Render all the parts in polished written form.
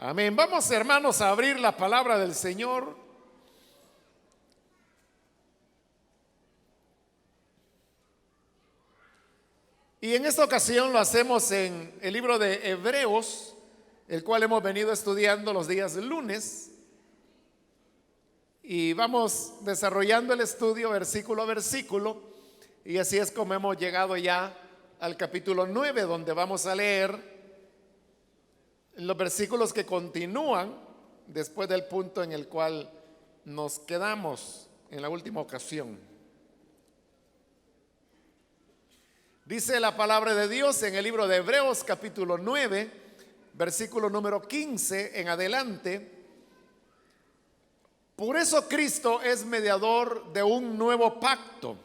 Amén. Vamos, hermanos, a abrir la palabra del Señor. Y en esta ocasión lo hacemos en el libro de Hebreos, el cual hemos venido estudiando los días lunes. Y vamos desarrollando el estudio versículo a versículo. Y así es como hemos llegado ya al capítulo 9, donde vamos a leer los versículos que continúan después del punto en el cual nos quedamos en la última ocasión. Dice la palabra de Dios en el libro de Hebreos capítulo 9, versículo número 15 en adelante. Por eso Cristo es mediador de un nuevo pacto,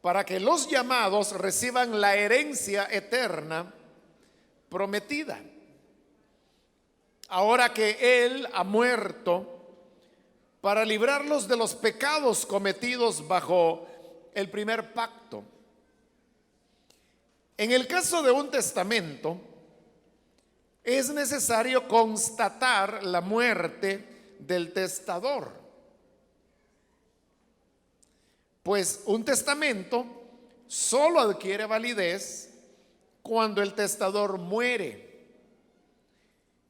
para que los llamados reciban la herencia eterna prometida, ahora que Él ha muerto para librarlos de los pecados cometidos bajo el primer pacto. En el caso de un testamento, es necesario constatar la muerte del testador, pues un testamento solo adquiere validez cuando el testador muere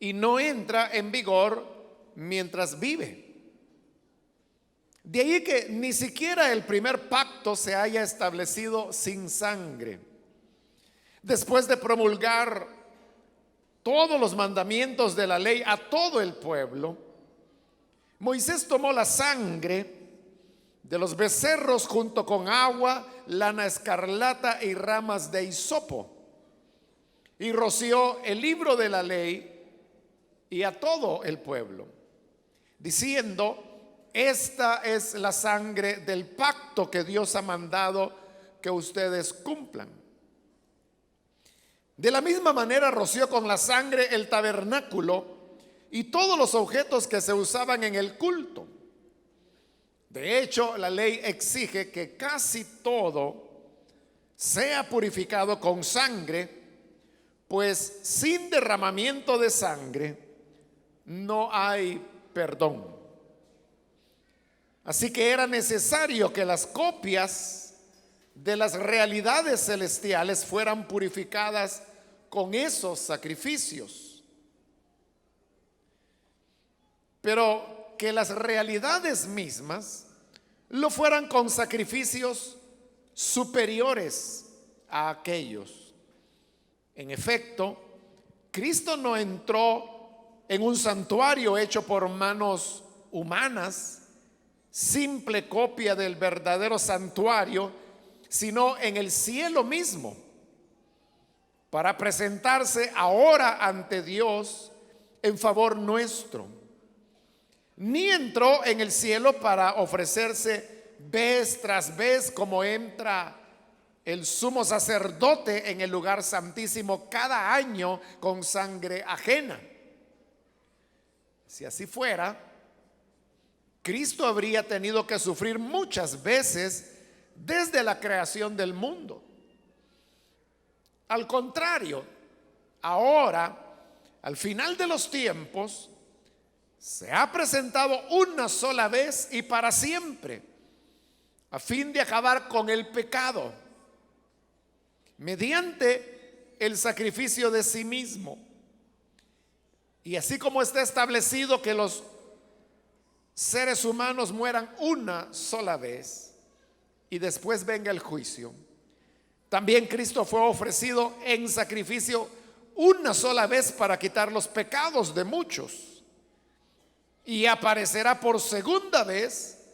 y no entra en vigor mientras vive. De ahí que ni siquiera el primer pacto se haya establecido sin sangre. Después de promulgar todos los mandamientos de la ley a todo el pueblo, Moisés tomó la sangre de los becerros junto con agua, lana escarlata y ramas de hisopo, y roció el libro de la ley y a todo el pueblo, diciendo: esta es la sangre del pacto que Dios ha mandado que ustedes cumplan. De la misma manera roció con la sangre el tabernáculo y todos los objetos que se usaban en el culto. De hecho, la ley exige que casi todo sea purificado con sangre, pues sin derramamiento de sangre no hay perdón. Así que era necesario que las copias de las realidades celestiales fueran purificadas con esos sacrificios. Pero que las realidades mismas lo fueran con sacrificios superiores a aquellos. En efecto, Cristo no entró en un santuario hecho por manos humanas, simple copia del verdadero santuario, sino en el cielo mismo, para presentarse ahora ante Dios en favor nuestro. Ni entró en el cielo para ofrecerse vez tras vez, como entra el sumo sacerdote en el lugar santísimo cada año con sangre ajena. Si así fuera, Cristo habría tenido que sufrir muchas veces desde la creación del mundo. Al contrario, ahora, al final de los tiempos, se ha presentado una sola vez y para siempre, a fin de acabar con el pecado, mediante el sacrificio de sí mismo. Y así como está establecido que los seres humanos mueran una sola vez y después venga el juicio, también Cristo fue ofrecido en sacrificio una sola vez para quitar los pecados de muchos. Y aparecerá por segunda vez,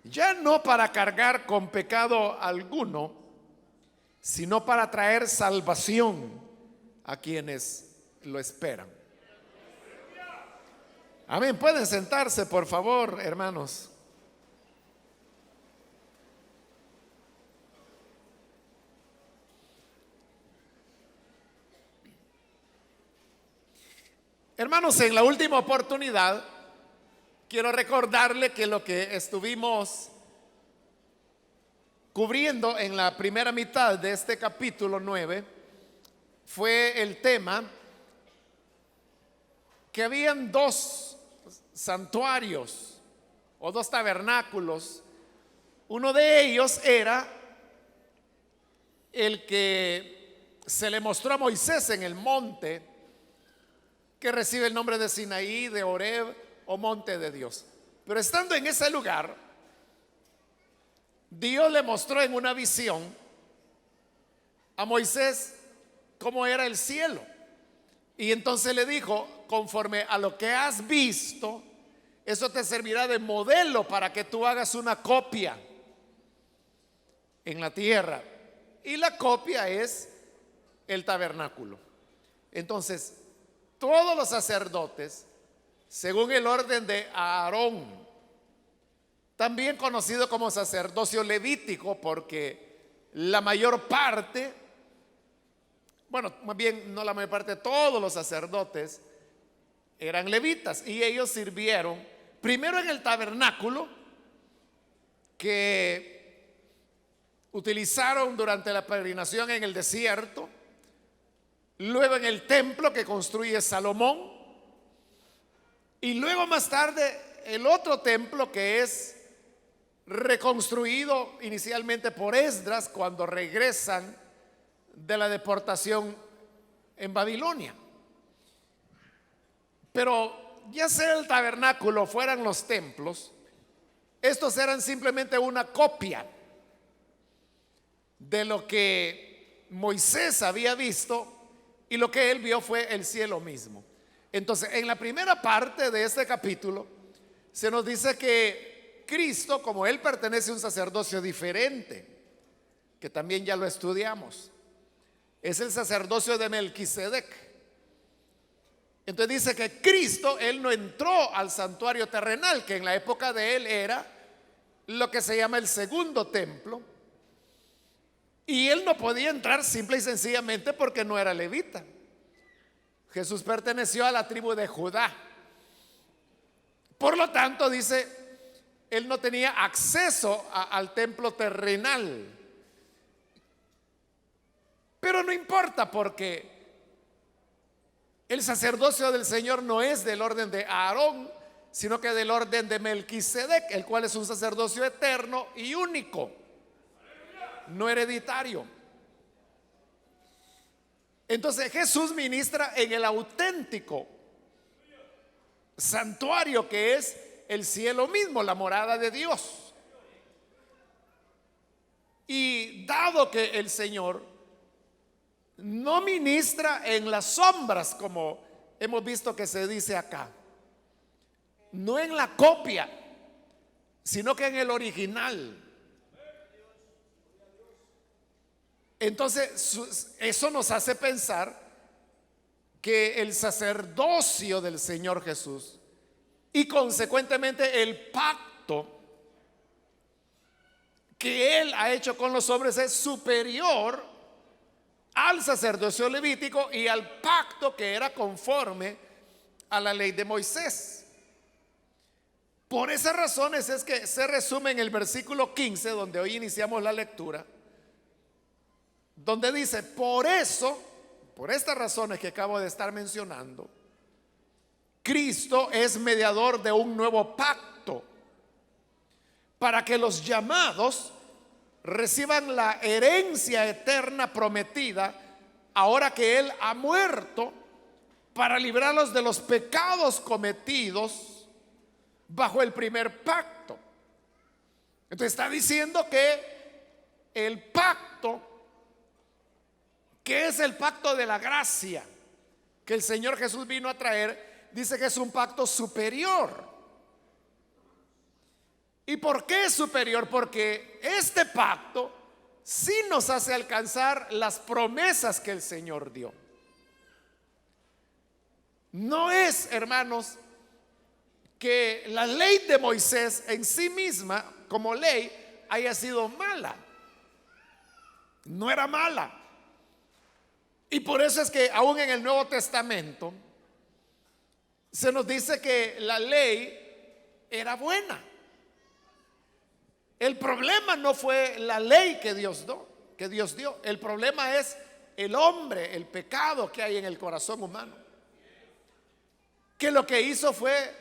ya no para cargar con pecado alguno, sino para traer salvación a quienes lo esperan. Amén. Pueden sentarse, por favor, hermanos. Hermanos, en la última oportunidad quiero recordarle que lo que estuvimos cubriendo en la primera mitad de este capítulo 9 fue el tema que habían dos santuarios o dos tabernáculos. Uno de ellos era el que se le mostró a Moisés en el monte, que recibe el nombre de Sinaí, de Horeb o monte de Dios. Pero estando en ese lugar, Dios le mostró en una visión a Moisés cómo era el cielo. Y entonces le dijo: conforme a lo que has visto, eso te servirá de modelo para que tú hagas una copia en la tierra. Y la copia es el tabernáculo. Entonces, todos los sacerdotes, según el orden de Aarón, también conocido como sacerdocio levítico, porque la mayor parte, bueno, más bien no la mayor parte, todos los sacerdotes eran levitas, y ellos sirvieron primero en el tabernáculo que utilizaron durante la peregrinación en el desierto, luego en el templo que construye Salomón, y luego más tarde el otro templo que es reconstruido inicialmente por Esdras cuando regresan de la deportación en Babilonia. Pero ya sea el tabernáculo, fueran los templos, estos eran simplemente una copia de lo que Moisés había visto, y lo que él vio fue el cielo mismo. Entonces, en la primera parte de este capítulo se nos dice que Cristo, como él pertenece a un sacerdocio diferente, que también ya lo estudiamos, es el sacerdocio de Melquisedec. Entonces dice que Cristo, él no entró al santuario terrenal, que en la época de él era lo que se llama el segundo templo, y él no podía entrar simple y sencillamente porque no era levita. Jesús perteneció a la tribu de Judá. Por lo tanto, dice, él no tenía acceso al templo terrenal. Pero no importa, porque el sacerdocio del Señor no es del orden de Aarón, sino que del orden de Melquisedec, el cual es un sacerdocio eterno y único, no hereditario. Entonces Jesús ministra en el auténtico santuario que es el cielo mismo, la morada de Dios. Y dado que el Señor no ministra en las sombras, como hemos visto que se dice acá, no en la copia, sino que en el original. Entonces eso nos hace pensar que el sacerdocio del Señor Jesús y consecuentemente el pacto que él ha hecho con los hombres es superior al sacerdocio levítico y al pacto que era conforme a la ley de Moisés. Por esas razones es que se resume en el versículo 15, donde hoy iniciamos la lectura, donde dice: por eso, por estas razones que acabo de estar mencionando, Cristo es mediador de un nuevo pacto, para que los llamados reciban la herencia eterna prometida, ahora que Él ha muerto, para librarlos de los pecados cometidos bajo el primer pacto. Entonces está diciendo que el pacto, que es el pacto de la gracia que el Señor Jesús vino a traer, dice que es un pacto superior. ¿Y por qué es superior? Porque este pacto sí nos hace alcanzar las promesas que el Señor dio. No es, hermanos, que la ley de Moisés en sí misma, como ley, haya sido mala. No era mala. Y por eso es que aún en el Nuevo Testamento se nos dice que la ley era buena. El problema no fue la ley que Dios dio. El problema es el hombre, el pecado que hay en el corazón humano, que lo que hizo fue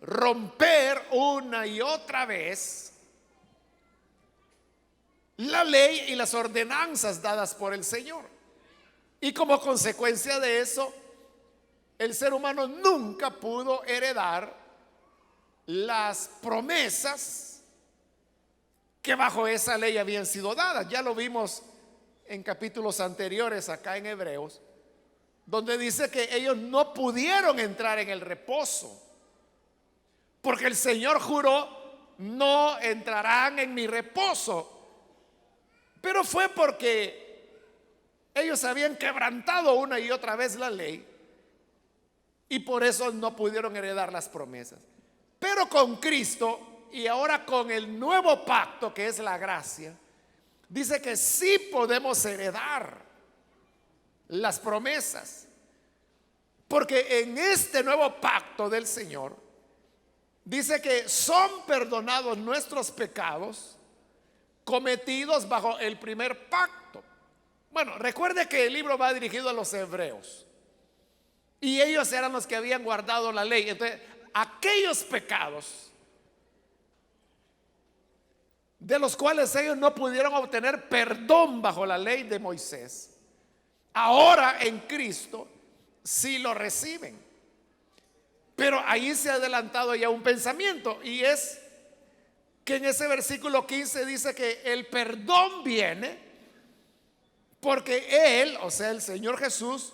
romper una y otra vez la ley y las ordenanzas dadas por el Señor. Y como consecuencia de eso, el ser humano nunca pudo heredar las promesas que bajo esa ley habían sido dadas. Ya lo vimos en capítulos anteriores acá en Hebreos, donde dice que ellos no pudieron entrar en el reposo, porque el Señor juró: no entrarán en mi reposo. Pero fue porque ellos habían quebrantado una y otra vez la ley, y por eso no pudieron heredar las promesas. Pero con Cristo, y ahora con el nuevo pacto, que es la gracia, dice que sí podemos heredar las promesas, porque en este nuevo pacto del Señor dice que son perdonados nuestros pecados cometidos bajo el primer pacto. Bueno, recuerde que el libro va dirigido a los hebreos, y ellos eran los que habían guardado la ley. Entonces, aquellos pecados de los cuales ellos no pudieron obtener perdón bajo la ley de Moisés, ahora en Cristo sí lo reciben. Pero ahí se ha adelantado ya un pensamiento, y es que en ese versículo 15 dice que el perdón viene porque Él, o sea, el Señor Jesús,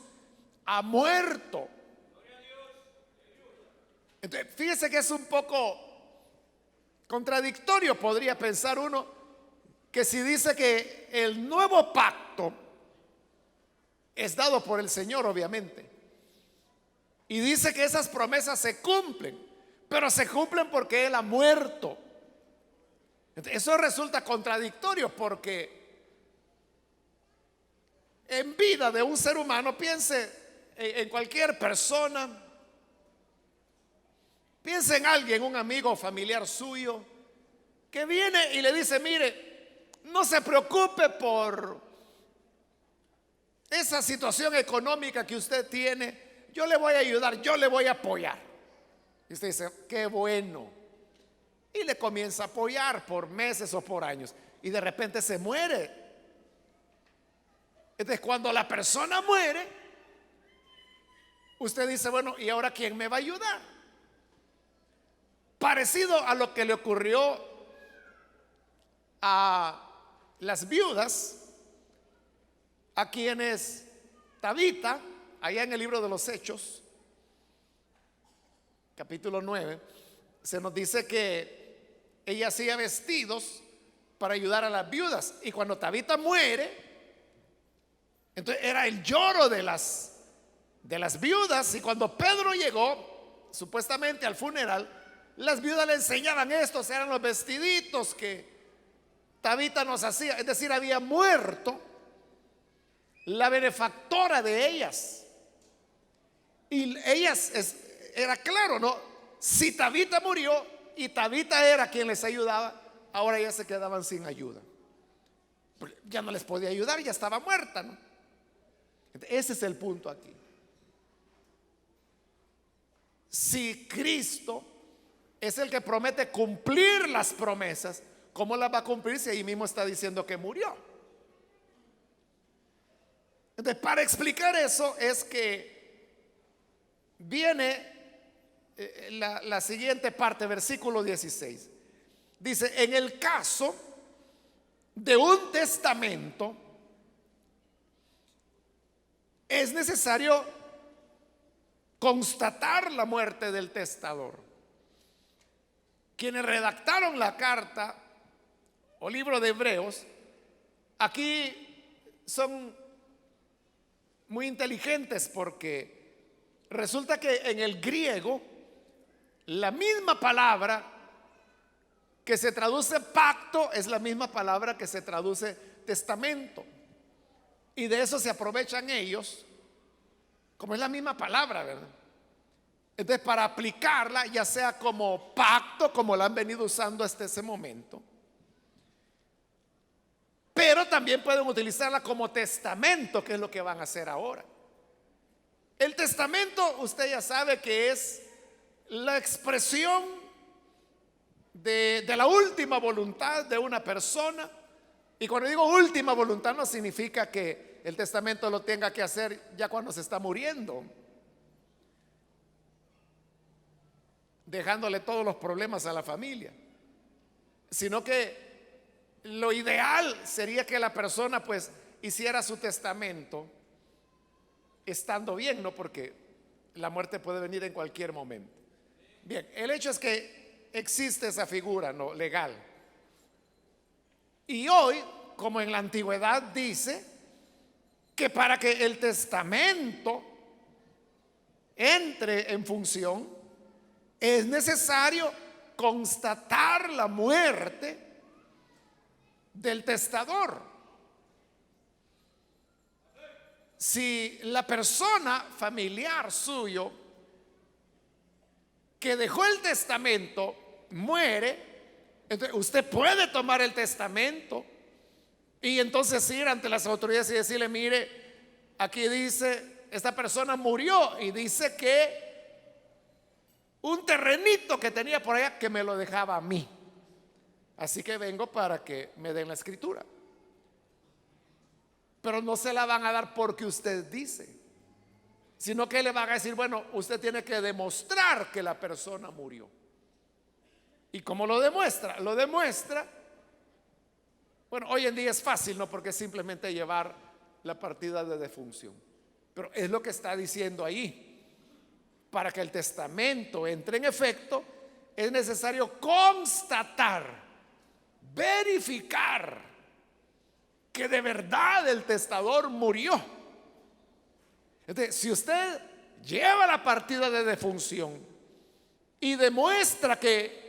ha muerto. Entonces, fíjese que es un poco contradictorio, podría pensar uno, que si dice que el nuevo pacto es dado por el Señor, obviamente, y dice que esas promesas se cumplen, pero se cumplen porque Él ha muerto. Eso resulta contradictorio, porque en vida de un ser humano, piense en cualquier persona, piense en alguien, un amigo o familiar suyo, que viene y le dice: mire, no se preocupe por esa situación económica que usted tiene, yo le voy a ayudar, yo le voy a apoyar. Y usted dice: qué bueno. Y le comienza a apoyar por meses o por años, y de repente se muere. Entonces, cuando la persona muere, usted dice: bueno, ¿y ahora quién me va a ayudar? Parecido a lo que le ocurrió a las viudas, a quienes Tabita, allá en el libro de los Hechos, capítulo 9, se nos dice que ella hacía vestidos para ayudar a las viudas. Y cuando Tabita muere, entonces era el lloro de las viudas. Y cuando Pedro llegó supuestamente al funeral, las viudas le enseñaban: estos eran los vestiditos que Tabita nos hacía. Es decir, había muerto la benefactora de ellas. Y ellas, era claro, ¿no? Si Tabita murió y Tabita era quien les ayudaba, ahora ya se quedaban sin ayuda, porque ya no les podía ayudar, ya estaba muerta, ¿no? Ese es el punto aquí. Si Cristo es el que promete cumplir las promesas, ¿cómo las va a cumplir si ahí mismo está diciendo que murió? Entonces, para explicar eso es que viene la siguiente parte, versículo 16. Dice: en el caso de un testamento, es necesario constatar la muerte del testador. Quienes redactaron la carta o libro de Hebreos, aquí son muy inteligentes, porque resulta que en el griego la misma palabra que se traduce pacto es la misma palabra que se traduce testamento, y de eso se aprovechan ellos, como es la misma palabra, ¿verdad? Entonces, para aplicarla, ya sea como pacto, como la han venido usando hasta ese momento, pero también pueden utilizarla como testamento, que es lo que van a hacer ahora. El testamento, usted ya sabe que es la expresión de la última voluntad de una persona. Y cuando digo última voluntad no significa que el testamento lo tenga que hacer ya cuando se está muriendo, dejándole todos los problemas a la familia, sino que lo ideal sería que la persona pues hiciera su testamento estando bien, ¿no? Porque la muerte puede venir en cualquier momento. Bien, el hecho es que existe esa figura, ¿no?, legal. Y hoy, como en la antigüedad, dice que para que el testamento entre en función es necesario constatar la muerte del testador. Si la persona familiar suyo que dejó el testamento muere, entonces usted puede tomar el testamento y entonces ir ante las autoridades y decirle: mire, aquí dice, esta persona murió y dice que un terrenito que tenía por allá que me lo dejaba a mí, así que vengo para que me den la escritura. Pero no se la van a dar porque usted dice, sino que le van a decir: bueno, usted tiene que demostrar que la persona murió. ¿Y cómo lo demuestra? Lo demuestra, bueno, hoy en día es fácil, ¿no? Porque es simplemente llevar la partida de defunción. Pero es lo que está diciendo ahí. Para que el testamento entre en efecto, es necesario constatar, verificar que de verdad el testador murió. Entonces, si usted lleva la partida de defunción y demuestra que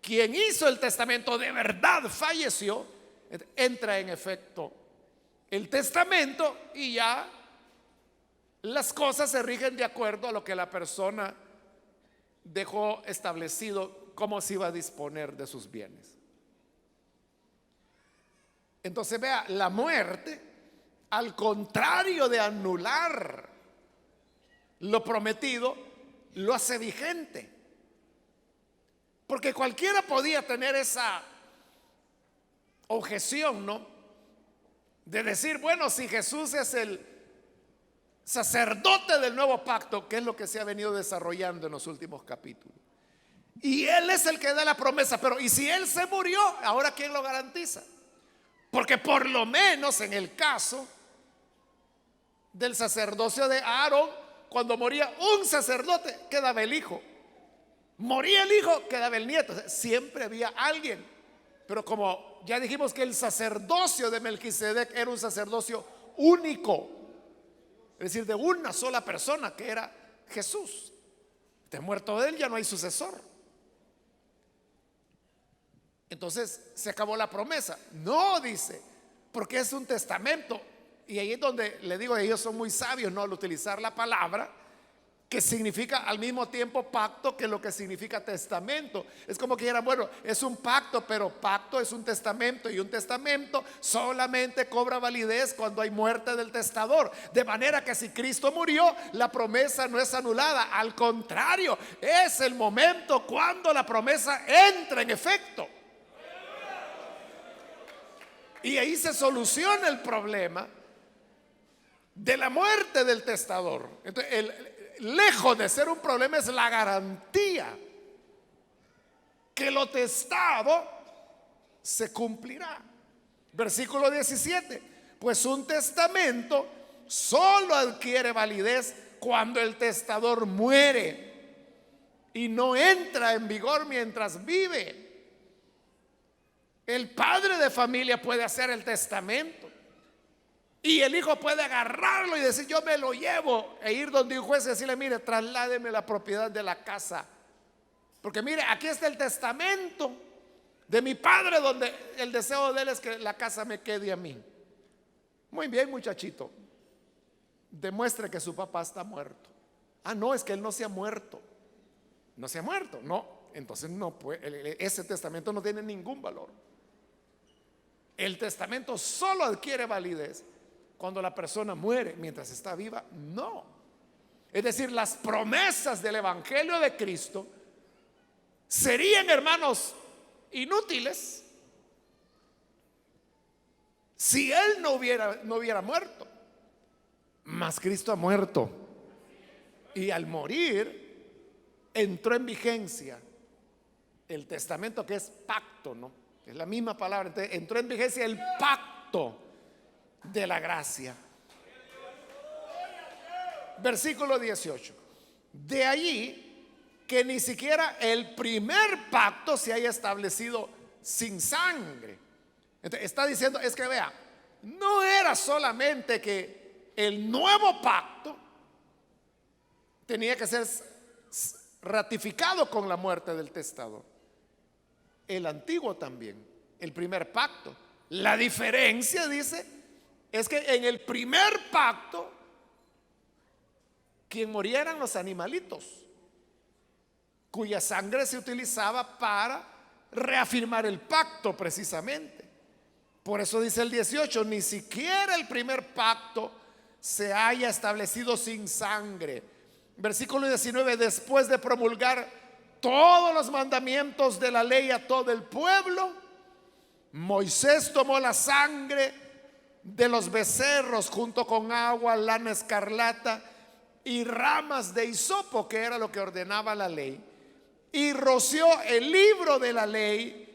quien hizo el testamento de verdad falleció, entra en efecto el testamento y ya las cosas se rigen de acuerdo a lo que la persona dejó establecido, cómo se iba a disponer de sus bienes. Entonces vea, la muerte, al contrario de anular lo prometido, lo hace vigente. Porque cualquiera podía tener esa objeción, ¿no? De decir: bueno, si Jesús es el sacerdote del nuevo pacto, que es lo que se ha venido desarrollando en los últimos capítulos, y Él es el que da la promesa, pero ¿y si Él se murió? Ahora, ¿quién lo garantiza? Porque por lo menos en el caso del sacerdocio de Aarón, cuando moría un sacerdote, quedaba el hijo. Moría el hijo, quedaba el nieto. O sea, siempre había alguien. Pero como ya dijimos que el sacerdocio de Melquisedec era un sacerdocio único, es decir, de una sola persona, que era Jesús. De muerto de él ya no hay sucesor. Entonces se acabó la promesa. No, dice, porque es un testamento. Y ahí es donde le digo, ellos son muy sabios, ¿no?, al utilizar la palabra que significa al mismo tiempo pacto que lo que significa testamento. Es como que dijera: bueno, es un pacto, pero pacto es un testamento, y un testamento solamente cobra validez cuando hay muerte del testador. De manera que si Cristo murió, la promesa no es anulada, al contrario, es el momento cuando la promesa entra en efecto. Y ahí se soluciona el problema de la muerte del testador. Entonces, lejos de ser un problema, es la garantía que lo testado se cumplirá. Versículo 17: pues un testamento solo adquiere validez cuando el testador muere y no entra en vigor mientras vive. El padre de familia puede hacer el testamento y el hijo puede agarrarlo y decir: yo me lo llevo, e ir donde un juez y decirle: mire, trasládeme la propiedad de la casa, porque mire, aquí está el testamento de mi padre, donde el deseo de él es que la casa me quede a mí. Muy bien, muchachito, demuestre que su papá está muerto. Ah, no, es que él no se ha muerto. No se ha muerto, no. Entonces no puede, ese testamento no tiene ningún valor. El testamento solo adquiere validez cuando la persona muere. Mientras está viva, no. Es decir, las promesas del Evangelio de Cristo serían, hermanos, inútiles si Él no hubiera muerto. Mas Cristo ha muerto. Y al morir, entró en vigencia el testamento, que es pacto, ¿no? Es la misma palabra. Entonces, entró en vigencia el pacto de la gracia. Versículo 18. De allí que ni siquiera el primer pacto se haya establecido sin sangre. Entonces, está diciendo, es que vea, no era solamente que el nuevo pacto tenía que ser ratificado con la muerte del testador. El antiguo también, el primer pacto. La diferencia, dice, es que en el primer pacto, quien moría eran los animalitos, cuya sangre se utilizaba para reafirmar el pacto precisamente. Por eso dice el 18, ni siquiera el primer pacto se haya establecido sin sangre. Versículo 19, después de promulgar todos los mandamientos de la ley a todo el pueblo, Moisés tomó la sangre de los becerros junto con agua, lana escarlata y ramas de hisopo, que era lo que ordenaba la ley, y roció el libro de la ley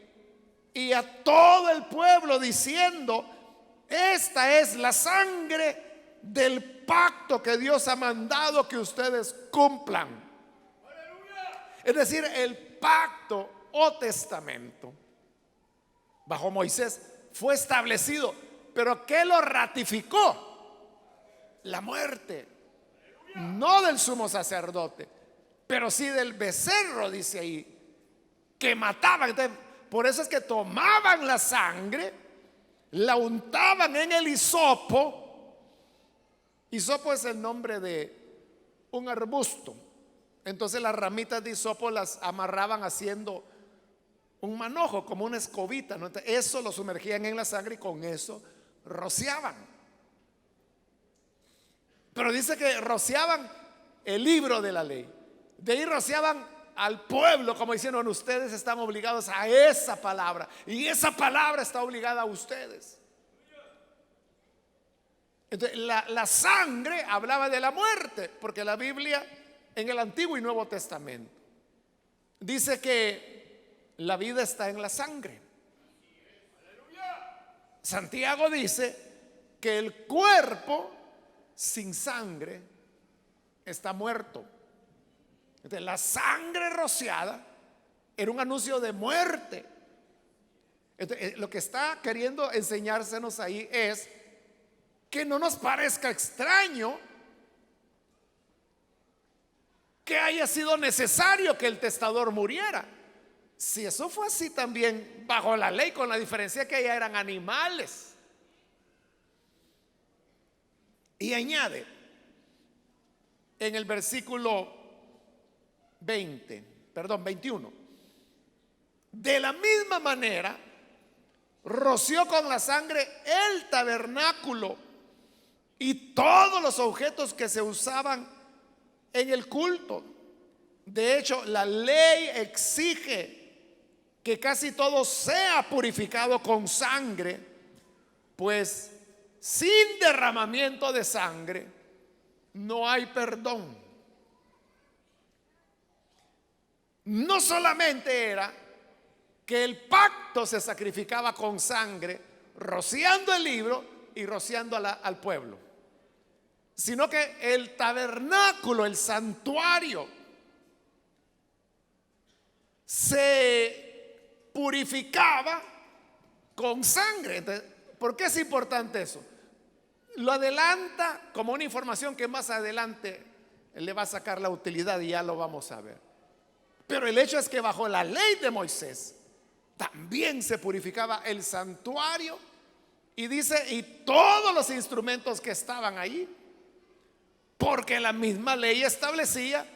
y a todo el pueblo, diciendo, esta es la sangre del pacto que Dios ha mandado que ustedes cumplan. Es decir, el pacto o testamento bajo Moisés fue establecido, pero ¿qué lo ratificó? La muerte, no del sumo sacerdote, pero sí del becerro, dice ahí, que mataban. Entonces, por eso es que tomaban la sangre, la untaban en el hisopo. Hisopo es el nombre de un arbusto. Entonces las ramitas de hisopo las amarraban haciendo un manojo, como una escobita, ¿no? Entonces, eso lo sumergían en la sangre y con eso rociaban. Pero dice que rociaban el libro de la ley. De ahí rociaban al pueblo, como diciendo, bueno, ustedes están obligados a esa palabra, y esa palabra está obligada a ustedes. Entonces, la sangre hablaba de la muerte, porque la Biblia en el Antiguo y Nuevo Testamento dice que la vida está en la sangre. Santiago dice que el cuerpo sin sangre está muerto. Entonces, la sangre rociada era un anuncio de muerte. Entonces, lo que está queriendo enseñársenos ahí es que no nos parezca extraño que haya sido necesario que el testador muriera. Si eso fue así también bajo la ley, con la diferencia que ya eran animales. Y añade en el versículo 21, de la misma manera roció con la sangre el tabernáculo y todos los objetos que se usaban en el culto. De hecho, la ley exige que casi todo sea purificado con sangre, pues sin derramamiento de sangre no hay perdón. No solamente era que el pacto se sacrificaba con sangre, rociando el libro y rociando al pueblo, sino que el tabernáculo, el santuario, se purificaba con sangre. Entonces, ¿por qué es importante eso? Lo adelanta como una información que más adelante le va a sacar la utilidad y ya lo vamos a ver. Pero el hecho es que bajo la ley de Moisés también se purificaba el santuario, y dice, y todos los instrumentos que estaban ahí, porque la misma ley establecía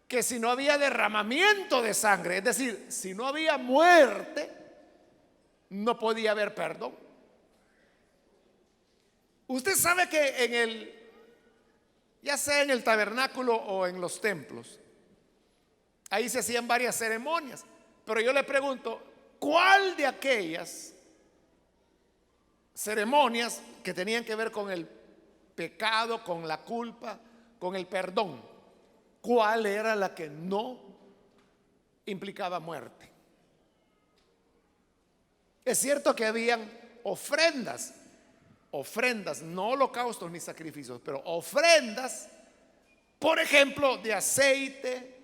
que si no había derramamiento de sangre, es decir, si no había muerte, no podía haber perdón. Usted sabe que en el ya sea en el tabernáculo o en los templos. Ahí se hacían varias ceremonias. Pero yo le pregunto, ¿cuál de aquellas ceremonias que tenían que ver con el pecado, con la culpa, con el perdón, cuál era la que no implicaba muerte? Es cierto que habían ofrendas, no holocaustos ni sacrificios, pero ofrendas, por ejemplo, de aceite,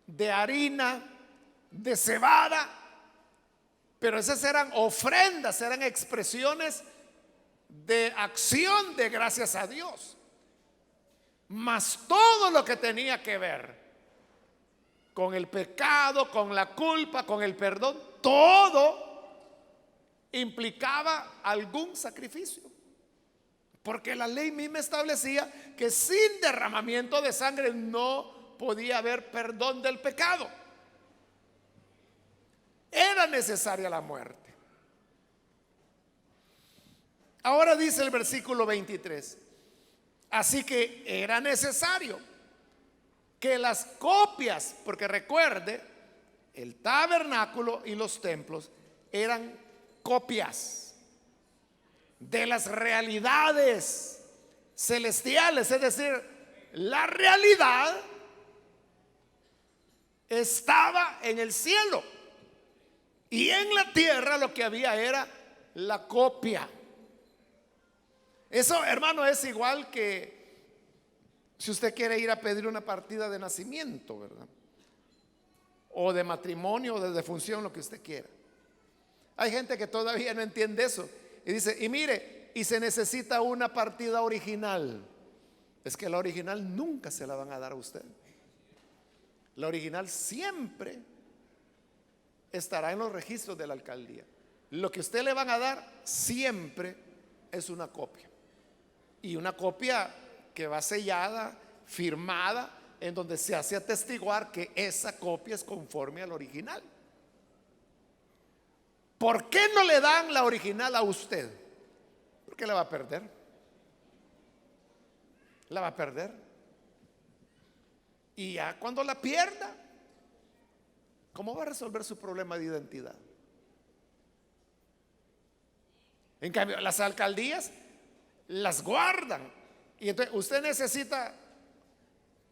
de harina, de cebada, pero esas eran ofrendas, eran expresiones de acción de gracias a Dios. Mas todo lo que tenía que ver con el pecado, con la culpa, con el perdón, todo implicaba algún sacrificio. Porque la ley misma establecía que sin derramamiento de sangre no podía haber perdón del pecado. Era necesaria la muerte. Ahora dice el versículo 23, así que era necesario que las copias, porque recuerde, el tabernáculo y los templos eran copias de las realidades celestiales, es decir, la realidad estaba en el cielo y en la tierra lo que había era la copia. Eso, hermano, es igual que si usted quiere ir a pedir una partida de nacimiento, ¿verdad? O de matrimonio o de defunción, lo que usted quiera. Hay gente que todavía no entiende eso y dice, y mire, y se necesita una partida original. Es que la original nunca se la van a dar a usted. La original siempre estará en los registros de la alcaldía. Lo que usted le van a dar siempre es una copia. Y una copia que va sellada, firmada, en donde se hace atestiguar que esa copia es conforme al original. ¿Por qué no le dan la original a usted? Porque la va a perder. La va a perder. Y ya cuando la pierda, ¿cómo va a resolver su problema de identidad? En cambio, las alcaldías las guardan. Y entonces usted necesita,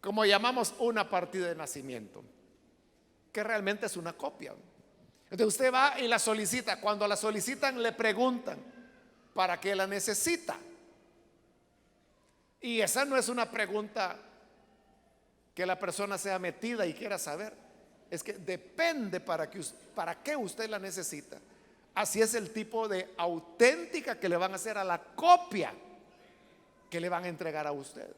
como llamamos, una partida de nacimiento, que realmente es una copia. Entonces usted va y la solicita. Cuando la solicitan le preguntan ¿para qué la necesita? Y esa no es una pregunta que la persona sea metida y quiera saber. Es que depende para qué usted la necesita. Así es el tipo de auténtica que le van a hacer a la copia que le van a entregar a usted.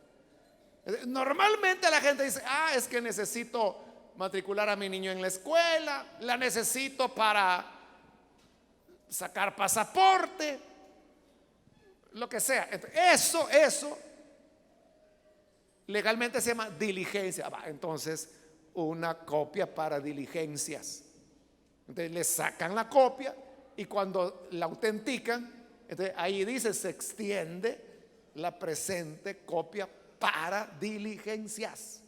Normalmente la gente dice, es que necesito matricular a mi niño en la escuela, la necesito para sacar pasaporte, lo que sea. Eso legalmente se llama diligencia. Entonces, una copia para diligencias. Entonces le sacan la copia y cuando la autentican, entonces ahí dice, se extiende la presente copia para diligencias.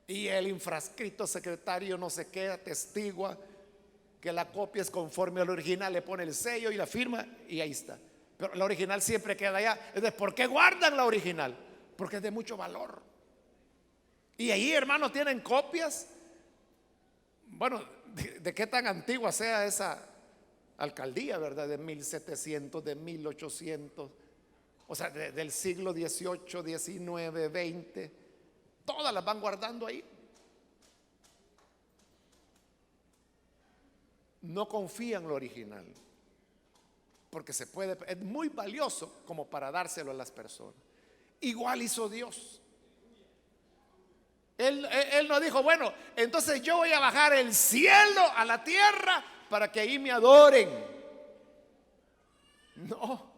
Y el infrascrito secretario no sé qué atestigua que la copia es conforme al original, le pone el sello y la firma y ahí está. Pero la original siempre queda allá. Entonces, ¿por qué guardan la original? Porque es de mucho valor. Y ahí, hermanos, tienen copias. Bueno, de qué tan antigua sea esa alcaldía, ¿verdad? De 1700, de 1800, o sea, del siglo XVIII, XIX, XX. Todas las van guardando ahí. No confían en lo original, porque es muy valioso como para dárselo a las personas. Igual hizo Dios. Él no dijo, bueno, entonces yo voy a bajar el cielo a la tierra para que ahí me adoren. No,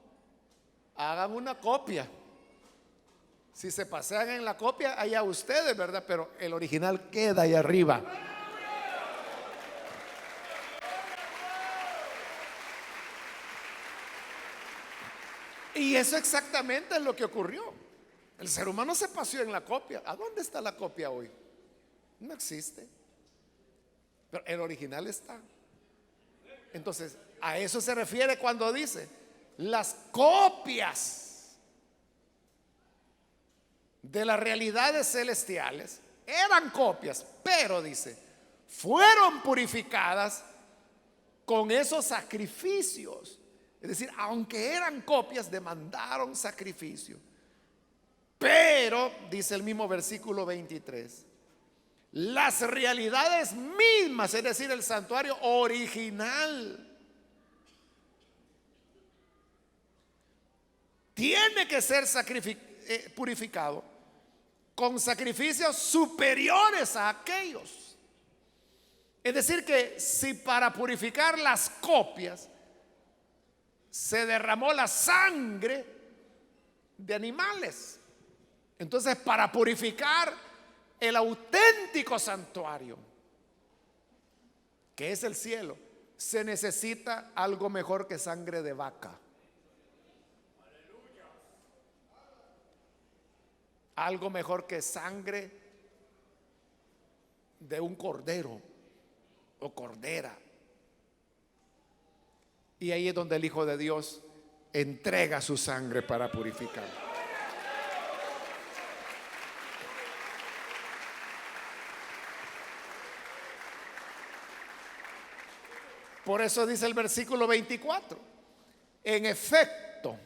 hagan una copia. Si se pasean en la copia, allá ustedes, ¿verdad? Pero el original queda ahí arriba. Y eso exactamente es lo que ocurrió. El ser humano se paseó en la copia. ¿A dónde está la copia hoy? No existe. Pero el original está. Entonces, a eso se refiere cuando dice: las copias de las realidades celestiales eran copias, pero dice, fueron purificadas con esos sacrificios. Es decir, aunque eran copias, demandaron sacrificio. Pero, dice el mismo versículo 23, las realidades mismas, es decir, el santuario original, tiene que ser purificado con sacrificios superiores a aquellos. Es decir, que si para purificar las copias se derramó la sangre de animales, entonces para purificar el auténtico santuario, que es el cielo, se necesita algo mejor que sangre de vaca. Algo mejor que sangre de un cordero o cordera. Y ahí es donde el Hijo de Dios entrega su sangre para purificar. Por eso dice el versículo 24: en efecto,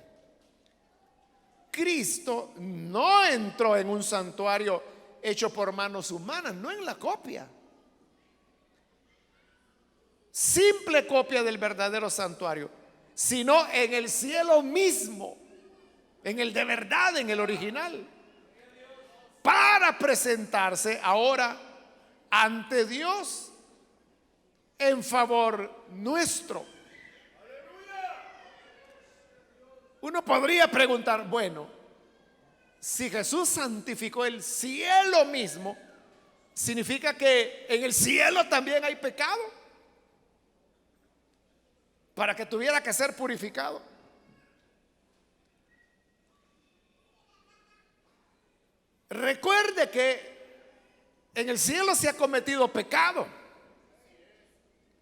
Cristo no entró en un santuario hecho por manos humanas, no en la copia, simple copia del verdadero santuario, sino en el cielo mismo, en el de verdad, en el original, para presentarse ahora ante Dios en favor nuestro. Uno podría preguntar, bueno, si Jesús santificó el cielo mismo, ¿significa que en el cielo también hay pecado para que tuviera que ser purificado? Recuerde que en el cielo se ha cometido pecado.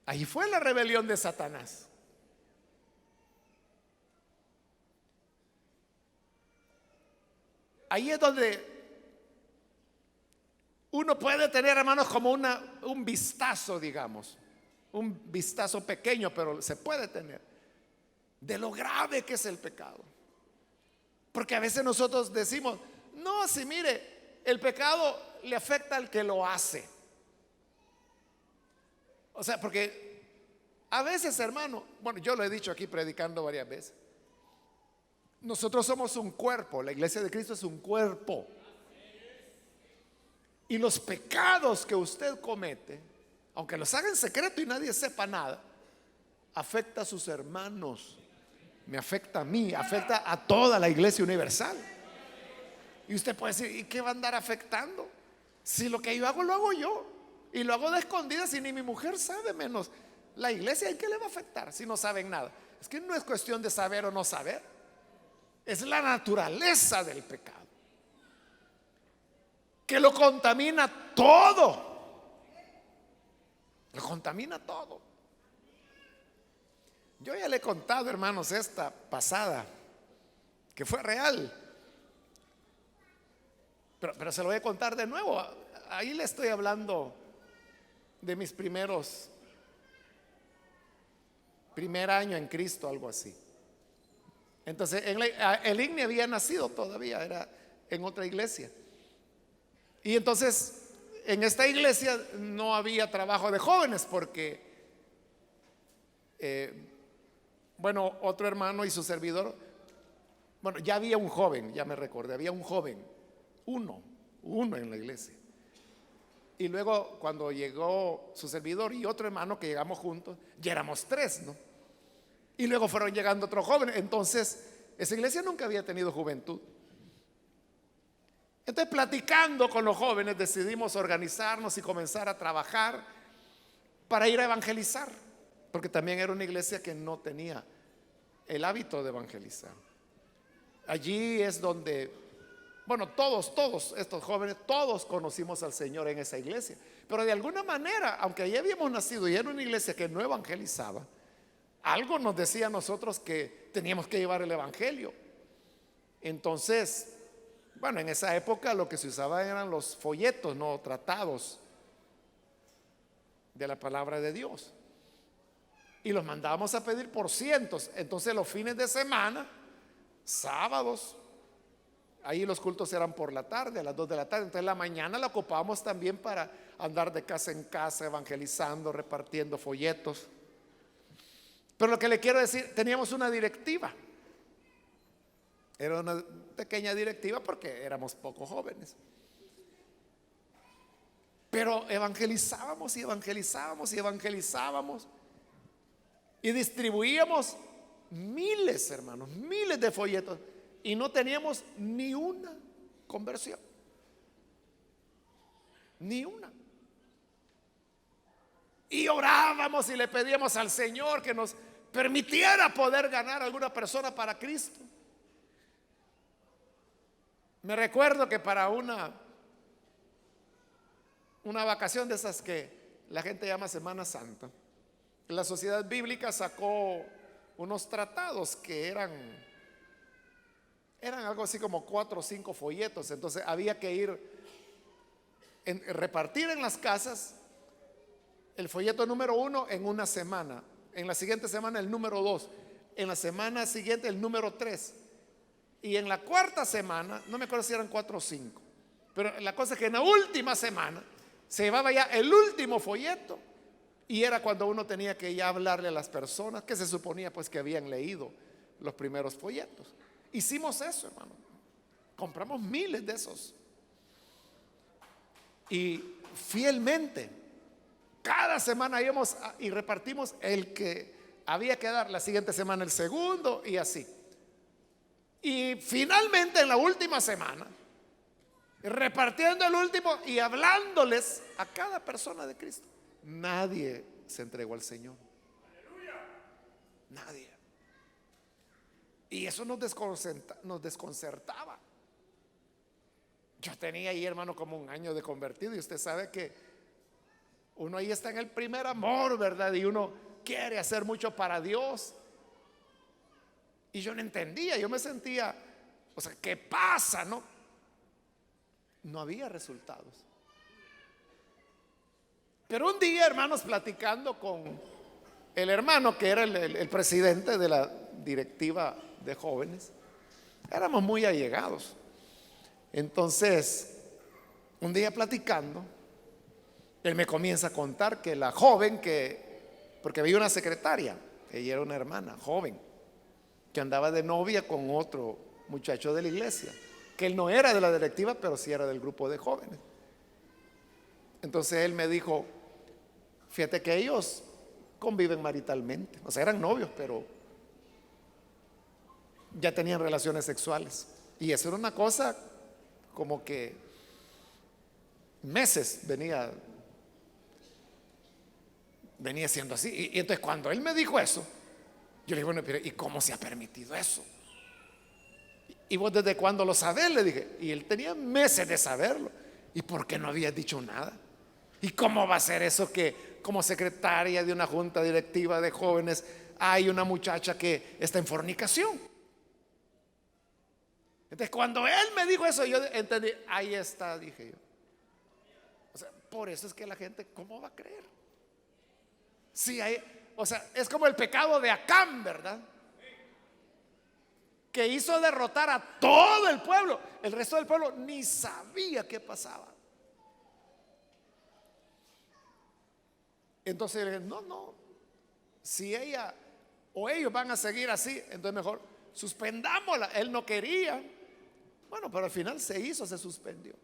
Ahí fue la rebelión de Satanás. Ahí es donde uno puede tener, hermanos, como un vistazo, digamos, un vistazo pequeño, pero se puede tener, de lo grave que es el pecado. Porque a veces nosotros decimos, no, si mire, el pecado le afecta al que lo hace. O sea, porque a veces, hermano, bueno, yo lo he dicho aquí predicando varias veces, nosotros somos un cuerpo, la iglesia de Cristo es un cuerpo. Y los pecados que usted comete, aunque los haga en secreto y nadie sepa nada, afecta a sus hermanos, me afecta a mí, afecta a toda la iglesia universal. Y usted puede decir, ¿y qué va a andar afectando? Si lo que yo hago lo hago yo, y lo hago de escondidas y ni mi mujer sabe, menos la iglesia. ¿En qué le va a afectar si no saben nada? Es que no es cuestión de saber o no saber, es la naturaleza del pecado que lo contamina todo. Lo contamina todo. Yo ya le he contado, hermanos, esta pasada, que fue real, pero se lo voy a contar de nuevo. Ahí le estoy hablando de mis primer año en Cristo, algo así. Entonces, el IGNI había nacido todavía, era en otra iglesia. Y entonces, en esta iglesia no había trabajo de jóvenes porque, bueno, otro hermano y su servidor, bueno, ya había un joven, ya me recordé, había un joven, uno en la iglesia. Y luego, cuando llegó su servidor y otro hermano que llegamos juntos, ya éramos 3, ¿no? Y luego fueron llegando otros jóvenes. Entonces, esa iglesia nunca había tenido juventud. Entonces, platicando con los jóvenes, decidimos organizarnos y comenzar a trabajar para ir a evangelizar, porque también era una iglesia que no tenía el hábito de evangelizar. Allí es donde, bueno, todos estos jóvenes, todos conocimos al Señor en esa iglesia. Pero de alguna manera, aunque allí habíamos nacido y era una iglesia que no evangelizaba, algo nos decía a nosotros que teníamos que llevar el evangelio. Entonces, bueno, en esa época lo que se usaba eran los folletos, no tratados de la palabra de Dios. Y los mandábamos a pedir por cientos. Entonces los fines de semana, sábados, ahí los cultos eran por la tarde, a las 2 de la tarde. Entonces la mañana la ocupábamos también para andar de casa en casa, evangelizando, repartiendo folletos. Pero lo que le quiero decir, teníamos una directiva. Era una pequeña directiva porque éramos pocos jóvenes. Pero evangelizábamos y evangelizábamos y evangelizábamos. Y distribuíamos miles, hermanos, miles de folletos. Y no teníamos ni una conversión. Ni una. Y orábamos y le pedíamos al Señor que nos permitiera poder ganar a alguna persona para Cristo. Me recuerdo que para una vacación de esas que la gente llama Semana Santa, la Sociedad Bíblica sacó unos tratados que eran algo así como 4 o 5 folletos. Entonces había que ir repartir en las casas el folleto número 1 en una semana, en la siguiente semana el número 2, en la semana siguiente el número 3, y en la cuarta semana, no me acuerdo si eran 4 o 5, pero la cosa es que en la última semana se llevaba ya el último folleto. Y era cuando uno tenía que ya hablarle a las personas que se suponía pues que habían leído los primeros folletos. Hicimos eso, hermano. Compramos miles de esos. Y fielmente, cada semana íbamos y repartimos el que había que dar, la siguiente semana el segundo y así. Y finalmente en la última semana, repartiendo el último y hablándoles a cada persona de Cristo. Nadie se entregó al Señor. Nadie. Y eso nos desconcertaba. Yo tenía ahí, hermano, como un año de convertido. Y usted sabe que uno ahí está en el primer amor, ¿verdad? Y uno quiere hacer mucho para Dios. Y yo no entendía, yo me sentía, o sea, ¿qué pasa, no? No había resultados. Pero un día, hermanos, platicando con el hermano que era el presidente de la directiva de jóvenes, éramos muy allegados. Entonces, un día platicando, él me comienza a contar que la joven porque había una secretaria, ella era una hermana joven, que andaba de novia con otro muchacho de la iglesia, que él no era de la directiva, pero sí era del grupo de jóvenes. Entonces él me dijo, fíjate que ellos conviven maritalmente, o sea, eran novios, pero ya tenían relaciones sexuales. Y eso era una cosa como que meses venía siendo así. Y entonces cuando él me dijo eso, yo le dije, bueno, pero ¿y cómo se ha permitido eso? ¿Y vos desde cuándo lo sabés? Le dije. Y él tenía meses de saberlo. ¿Y por qué no había dicho nada? ¿Y cómo va a ser eso que como secretaria de una junta directiva de jóvenes hay una muchacha que está en fornicación? Entonces cuando él me dijo eso, yo entendí, ahí está, dije yo. O sea, por eso es que la gente, ¿cómo va a creer? Sí, o sea, es como el pecado de Acán, ¿verdad? Que hizo derrotar a todo el pueblo. El resto del pueblo ni sabía qué pasaba. Entonces le dije, no, si ella o ellos van a seguir así, entonces mejor suspendámosla. Él no quería. Bueno, pero al final se suspendió.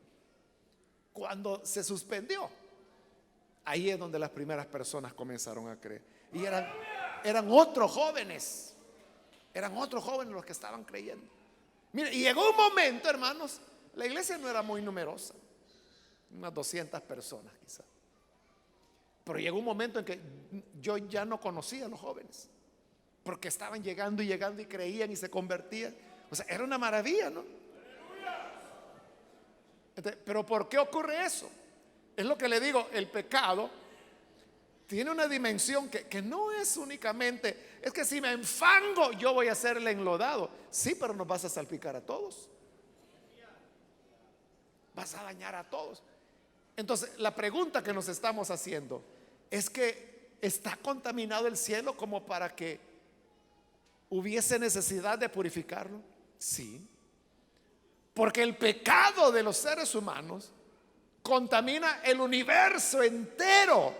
Cuando se suspendió, ahí es donde las primeras personas comenzaron a creer. Y eran otros jóvenes. Eran otros jóvenes los que estaban creyendo. Mire, y llegó un momento, hermanos, la iglesia no era muy numerosa, unas 200 personas quizás. Pero llegó un momento en que yo ya no conocía a los jóvenes, porque estaban llegando y llegando y creían y se convertían. O sea, era una maravilla, ¿no? Pero ¿por qué ocurre eso? Es lo que le digo, el pecado tiene una dimensión que no es únicamente, es que si me enfango yo voy a ser el enlodado. Sí, pero nos vas a salpicar a todos. Vas a dañar a todos. Entonces, la pregunta que nos estamos haciendo es que ¿está contaminado el cielo como para que hubiese necesidad de purificarlo? Sí. Porque el pecado de los seres humanos contamina el universo entero.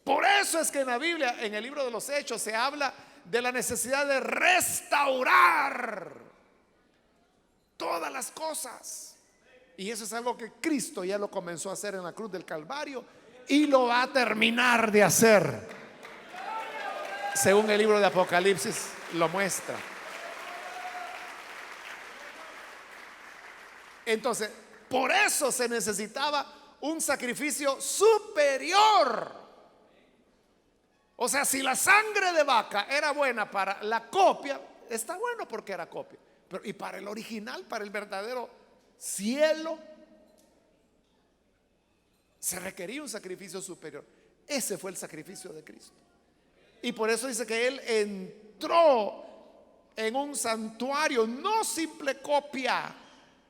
Por eso es que en la Biblia, en el libro de los Hechos, se habla de la necesidad de restaurar todas las cosas. Y eso es algo que Cristo ya lo comenzó a hacer en la cruz del Calvario y lo va a terminar de hacer, según el libro de Apocalipsis lo muestra. Entonces, por eso se necesitaba un sacrificio superior. O sea, si la sangre de vaca era buena para la copia, está bueno porque era copia. Pero y para el original, para el verdadero cielo, se requería un sacrificio superior. Ese fue el sacrificio de Cristo. Y por eso dice que Él entró en un santuario, no simple copia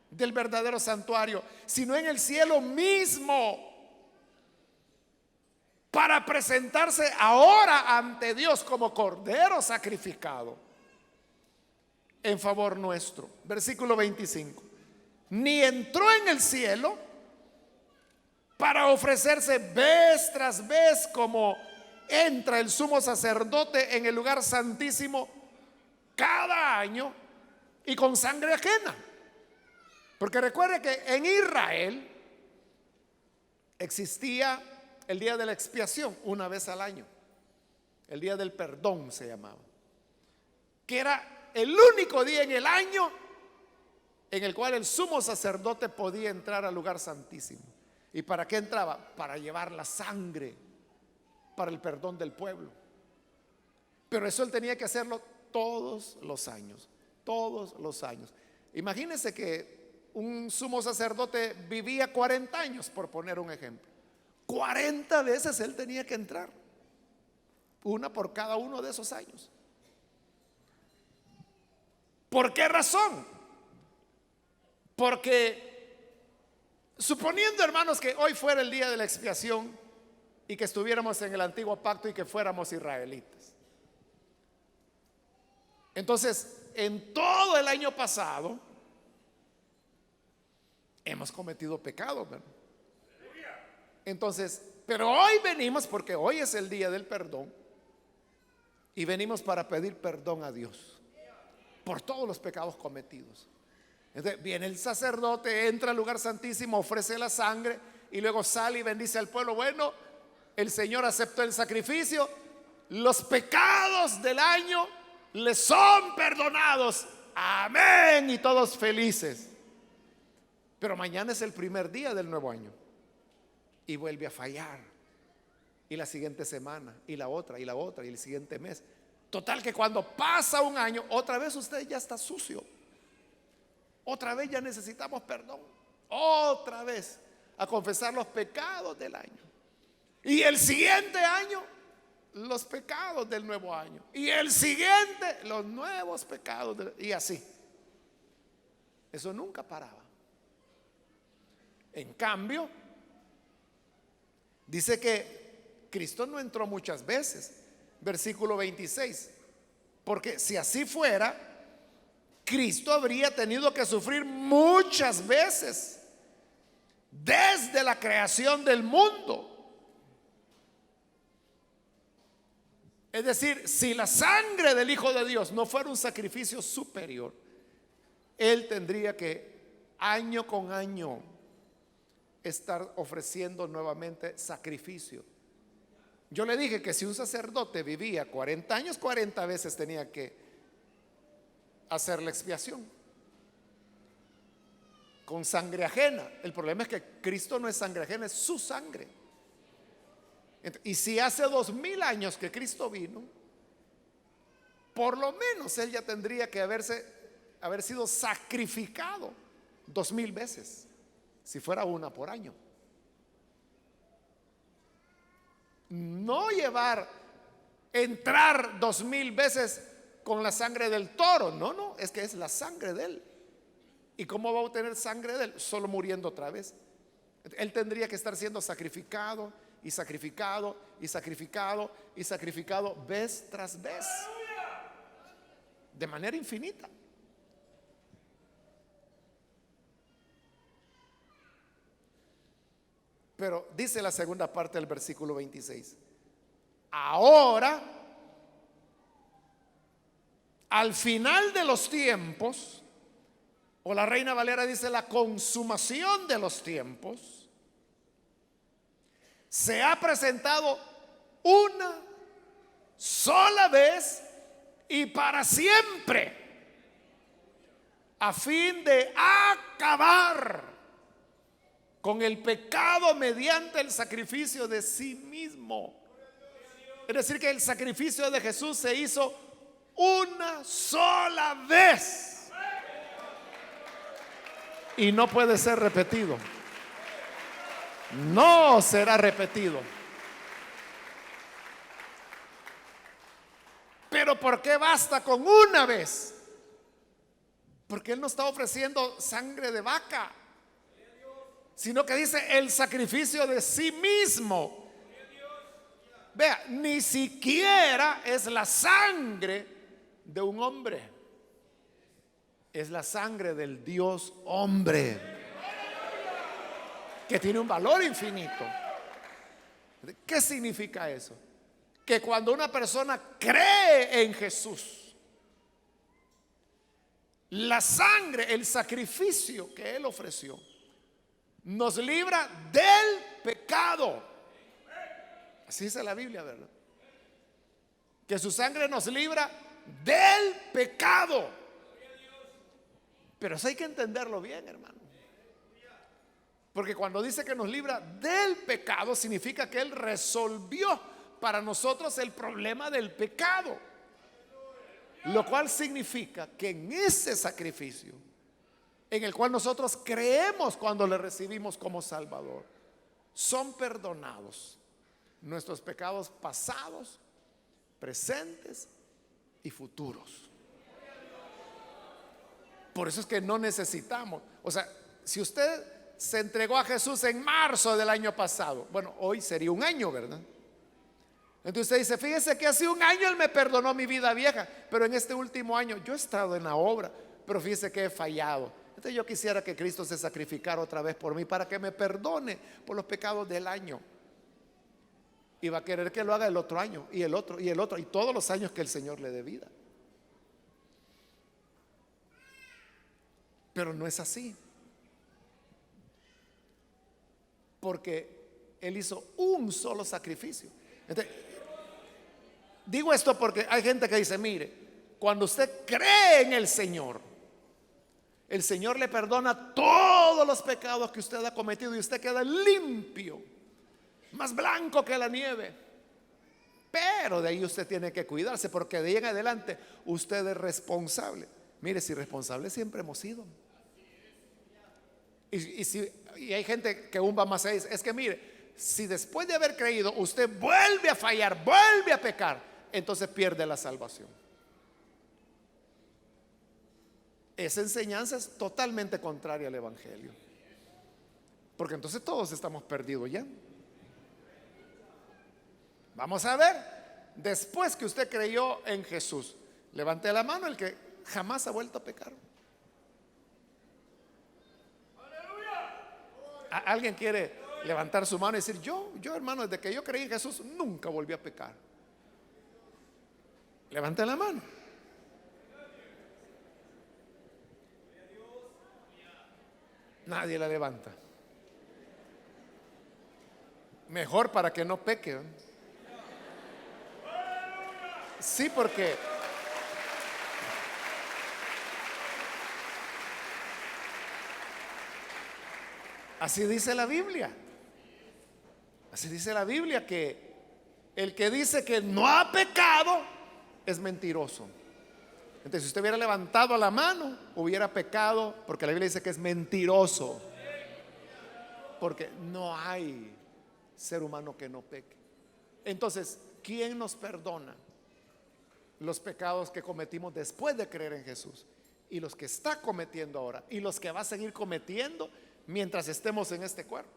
del verdadero santuario, sino en el cielo mismo, para presentarse ahora ante Dios como cordero sacrificado en favor nuestro. Versículo 25. Ni entró en el cielo para ofrecerse vez tras vez como entra el sumo sacerdote en el lugar santísimo cada año y con sangre ajena. Porque recuerde que en Israel existía el día de la expiación una vez al año. El día del perdón se llamaba. Que era el único día en el año en el cual el sumo sacerdote podía entrar al lugar santísimo. ¿Y para qué entraba? Para llevar la sangre para el perdón del pueblo. Pero eso él tenía que hacerlo todos los años. Todos los años. Imagínense que un sumo sacerdote vivía 40 años, por poner un ejemplo. 40 veces él tenía que entrar, una por cada uno de esos años. ¿Por qué razón? Porque suponiendo, hermanos, que hoy fuera el día de la expiación y que estuviéramos en el antiguo pacto y que fuéramos israelitas, entonces en todo el año pasado hemos cometido pecado, ¿verdad? Entonces, pero hoy venimos porque hoy es el día del perdón y venimos para pedir perdón a Dios por todos los pecados cometidos. Entonces viene el sacerdote, entra al lugar santísimo, ofrece la sangre y luego sale y bendice al pueblo. Bueno, el Señor aceptó el sacrificio, los pecados del año le son perdonados, amén, y todos felices. Pero mañana es el primer día del nuevo año y vuelve a fallar, y la siguiente semana, y la otra, y la otra, y el siguiente mes. Total que cuando pasa un año, otra vez usted ya está sucio, otra vez ya necesitamos perdón, otra vez a confesar los pecados del año, y el siguiente año los pecados del nuevo año, y el siguiente los nuevos pecados y así. Eso nunca paraba. En cambio, dice que Cristo no entró muchas veces. Versículo 26. Porque si así fuera, Cristo habría tenido que sufrir muchas veces desde la creación del mundo. Es decir, si la sangre del Hijo de Dios no fuera un sacrificio superior, Él tendría que año con año estar ofreciendo nuevamente sacrificio. Yo le dije que si un sacerdote vivía 40 años, 40 veces tenía que hacer la expiación con sangre ajena. El problema es que Cristo no es sangre ajena, es su sangre. Y si hace 2000 años que Cristo vino, por lo menos Él ya tendría que haberse haber sido sacrificado 2000 veces, si fuera una por año. No entrar 2000 veces con la sangre del toro. No, no, es que es la sangre de él. ¿Y cómo va a obtener sangre de él? Solo muriendo otra vez. Él tendría que estar siendo sacrificado y sacrificado y sacrificado y sacrificado vez tras vez, de manera infinita. Pero dice la segunda parte del versículo 26: ahora, al final de los tiempos, o la Reina Valera dice la consumación de los tiempos, se ha presentado una sola vez y para siempre, a fin de acabar con el pecado mediante el sacrificio de sí mismo. Es decir, que el sacrificio de Jesús se hizo una sola vez y no puede ser repetido. No será repetido. Pero ¿por qué basta con una vez? Porque Él no está ofreciendo sangre de vaca, sino que dice el sacrificio de sí mismo. Vea, ni siquiera es la sangre de un hombre, es la sangre del Dios hombre, que tiene un valor infinito. ¿Qué significa eso? Que cuando una persona cree en Jesús, la sangre, el sacrificio que Él ofreció, nos libra del pecado. Así dice la Biblia, ¿verdad? Que su sangre nos libra del pecado. Pero eso hay que entenderlo bien, hermano. Porque cuando dice que nos libra del pecado, significa que Él resolvió para nosotros el problema del pecado. Lo cual significa que en ese sacrificio, en el cual nosotros creemos cuando le recibimos como Salvador, son perdonados nuestros pecados pasados, presentes y futuros. Por eso es que no necesitamos, o sea, si usted se entregó a Jesús en marzo del año pasado, bueno, hoy sería un año, ¿verdad? Entonces usted dice, fíjese que hace un año Él me perdonó mi vida vieja, pero en este último año yo he estado en la obra, pero fíjese que he fallado. Entonces yo quisiera que Cristo se sacrificara otra vez por mí para que me perdone por los pecados del año. Y va a querer que lo haga el otro año y el otro y el otro y todos los años que el Señor le dé vida. Pero no es así, porque Él hizo un solo sacrificio. Entonces, digo esto porque hay gente que dice, mire, cuando usted cree en el Señor le perdona todos los pecados que usted ha cometido y usted queda limpio, más blanco que la nieve. Pero de ahí usted tiene que cuidarse, porque de ahí en adelante usted es responsable. Mire, si responsable siempre hemos sido. Y hay gente que aún va más allá, es que mire, si después de haber creído usted vuelve a fallar, vuelve a pecar, entonces pierde la salvación. Esa enseñanza es totalmente contraria al Evangelio, porque entonces todos estamos perdidos ya. Vamos a ver, después que usted creyó en Jesús, levante la mano el que jamás ha vuelto a pecar. ¿Alguien quiere levantar su mano y decir, yo hermano, desde que yo creí en Jesús nunca volví a pecar? Levante la mano. Nadie la levanta. Mejor para que no peque, ¿eh? Sí, porque así dice la Biblia. Así dice la Biblia, que el que dice que no ha pecado es mentiroso. Entonces, si usted hubiera levantado la mano, hubiera pecado, porque la Biblia dice que es mentiroso. Porque no hay ser humano que no peque. Entonces, ¿quién nos perdona los pecados que cometimos después de creer en Jesús? Y los que está cometiendo ahora, y los que va a seguir cometiendo mientras estemos en este cuerpo.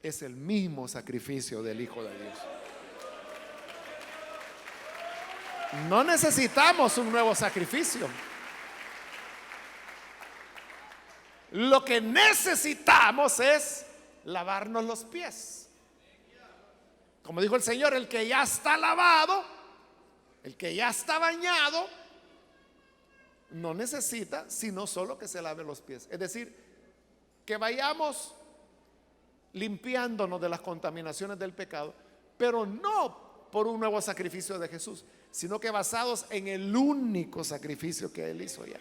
Es el mismo sacrificio del Hijo de Dios. No necesitamos un nuevo sacrificio. Lo que necesitamos es lavarnos los pies. Como dijo el Señor, el que ya está lavado, el que ya está bañado, no necesita sino solo que se lave los pies. Es decir, que vayamos limpiándonos de las contaminaciones del pecado, pero no por un nuevo sacrificio de Jesús, sino que basados en el único sacrificio que Él hizo ya.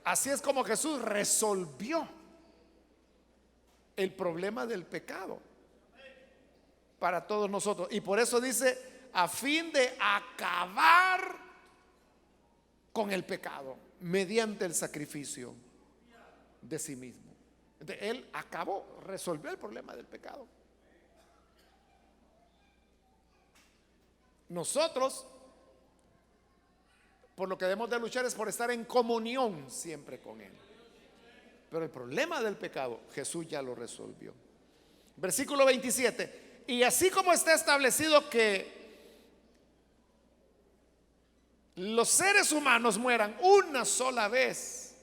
Así es como Jesús resolvió el problema del pecado para todos nosotros. Y por eso dice, a fin de acabar con el pecado mediante el sacrificio de sí mismo. Entonces, Él acabó, resolvió el problema del pecado. Nosotros, por lo que debemos de luchar es por estar en comunión siempre con Él. Pero el problema del pecado, Jesús ya lo resolvió. Versículo 27. Y así como está establecido que los seres humanos mueran una sola vez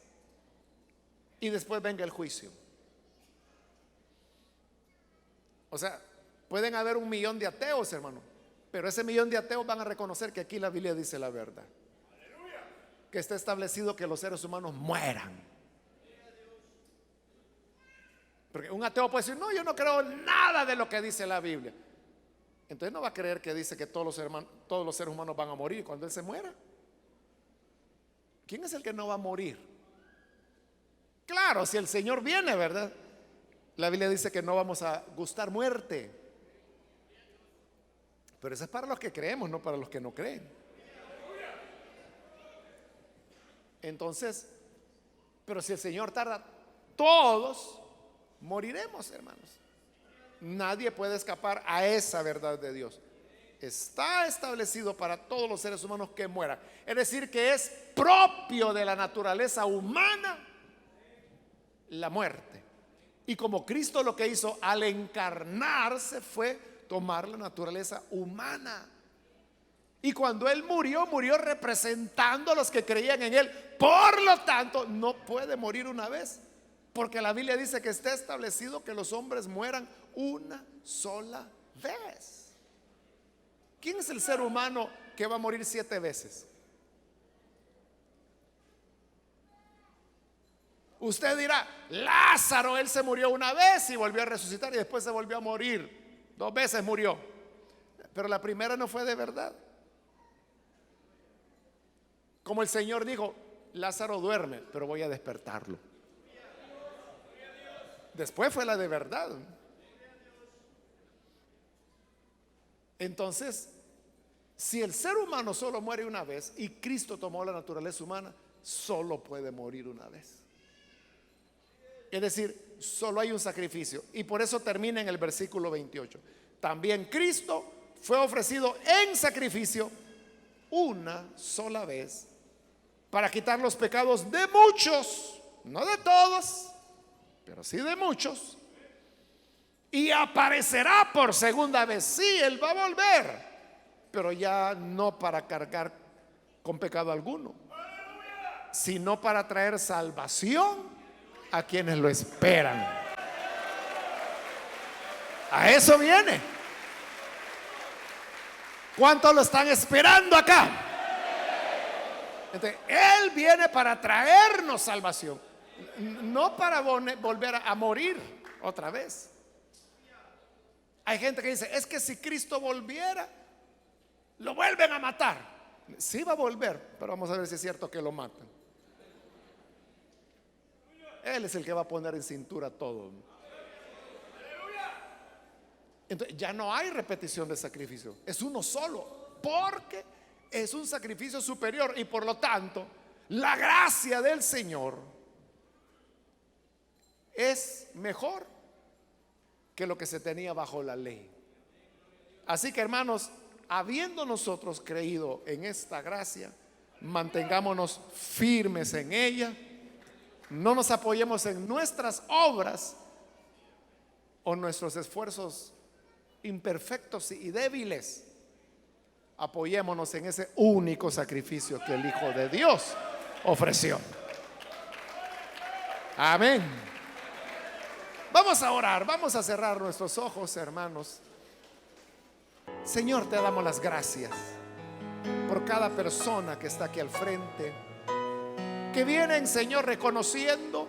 y después venga el juicio. O sea, pueden haber 1,000,000 de ateos, hermano, pero ese 1,000,000 de ateos van a reconocer que aquí la Biblia dice la verdad, que está establecido que los seres humanos mueran. Porque un ateo puede decir, no, yo no creo nada de lo que dice la Biblia. Entonces no va a creer que dice que todos los seres humanos van a morir cuando Él se muera. ¿Quién es el que no va a morir? Claro, si el Señor viene, ¿verdad? La Biblia dice que no vamos a gustar muerte. Pero eso es para los que creemos, no para los que no creen. Entonces, pero si el Señor tarda, todos moriremos, hermanos. Nadie puede escapar a esa verdad de Dios. Está establecido para todos los seres humanos que mueran. Es decir, que es propio de la naturaleza humana la muerte. Y como Cristo lo que hizo al encarnarse fue tomar la naturaleza humana. Y cuando Él murió, murió representando a los que creían en Él. Por lo tanto, no puede morir una vez. Porque la Biblia dice que está establecido que los hombres mueran una sola vez. ¿Quién es el ser humano que va a morir 7 veces? Usted dirá, Lázaro, él se murió una vez y volvió a resucitar y después se volvió a morir. 2 veces murió. Pero la primera no fue de verdad. Como el Señor dijo, Lázaro duerme, pero voy a despertarlo. Después fue la de verdad. Entonces, si el ser humano solo muere una vez y Cristo tomó la naturaleza humana, solo puede morir una vez. Es decir, solo hay un sacrificio. Y por eso termina en el versículo 28. También Cristo fue ofrecido en sacrificio una sola vez para quitar los pecados de muchos, no de todos, pero sí de muchos. Y aparecerá por segunda vez. Sí, Él va a volver, pero ya no para cargar con pecado alguno, sino para traer salvación a quienes lo esperan. A eso viene. ¿Cuántos lo están esperando acá? Entonces, Él viene para traernos salvación, no para volver a morir otra vez. Hay gente que dice, es que si Cristo volviera, lo vuelven a matar. Sí va a volver, pero vamos a ver si es cierto que lo matan. Él es el que va a poner en cintura todo. Entonces ya no hay repetición de sacrificio, es uno solo, porque es un sacrificio superior y por lo tanto la gracia del Señor es mejor que lo que se tenía bajo la ley. Así que, hermanos, habiendo nosotros creído en esta gracia, mantengámonos firmes en ella. No nos apoyemos en nuestras obras o nuestros esfuerzos imperfectos y débiles. Apoyémonos en ese único sacrificio que el Hijo de Dios ofreció. Amén. Vamos a orar, vamos a cerrar nuestros ojos, hermanos. Señor, te damos las gracias por cada persona que está aquí al frente, que vienen, Señor, reconociendo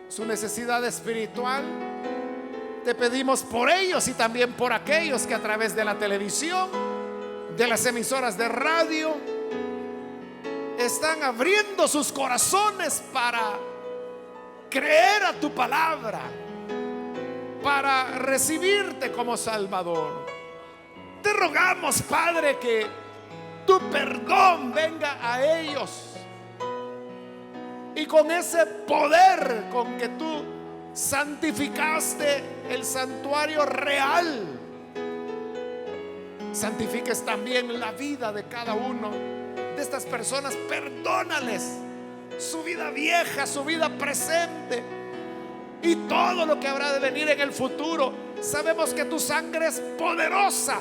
su necesidad espiritual. Te pedimos por ellos y también por aquellos que a través de la televisión, de las emisoras de radio, están abriendo sus corazones para creer a tu palabra, para recibirte como Salvador. Te rogamos, Padre, que tu perdón venga a ellos y con ese poder con que tú santificaste el santuario real, santifiques también la vida de cada uno de estas personas. Perdónales su vida vieja, su vida presente y todo lo que habrá de venir en el futuro. Sabemos que tu sangre es poderosa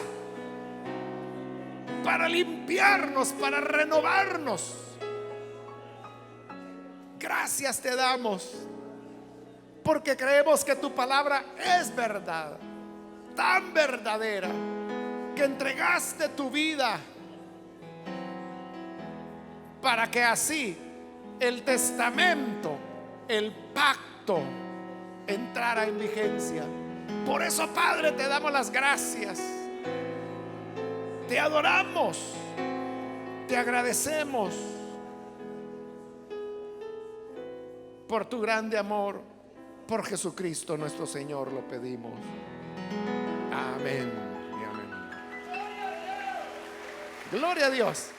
para limpiarnos, para renovarnos. Gracias te damos porque creemos que tu palabra es verdad, tan verdadera que entregaste tu vida para que así el testamento, el pacto entrara en vigencia. Por eso, Padre, te damos las gracias, te adoramos, te agradecemos por tu grande amor. Por Jesucristo nuestro Señor lo pedimos. Amén y amén. Gloria a Dios.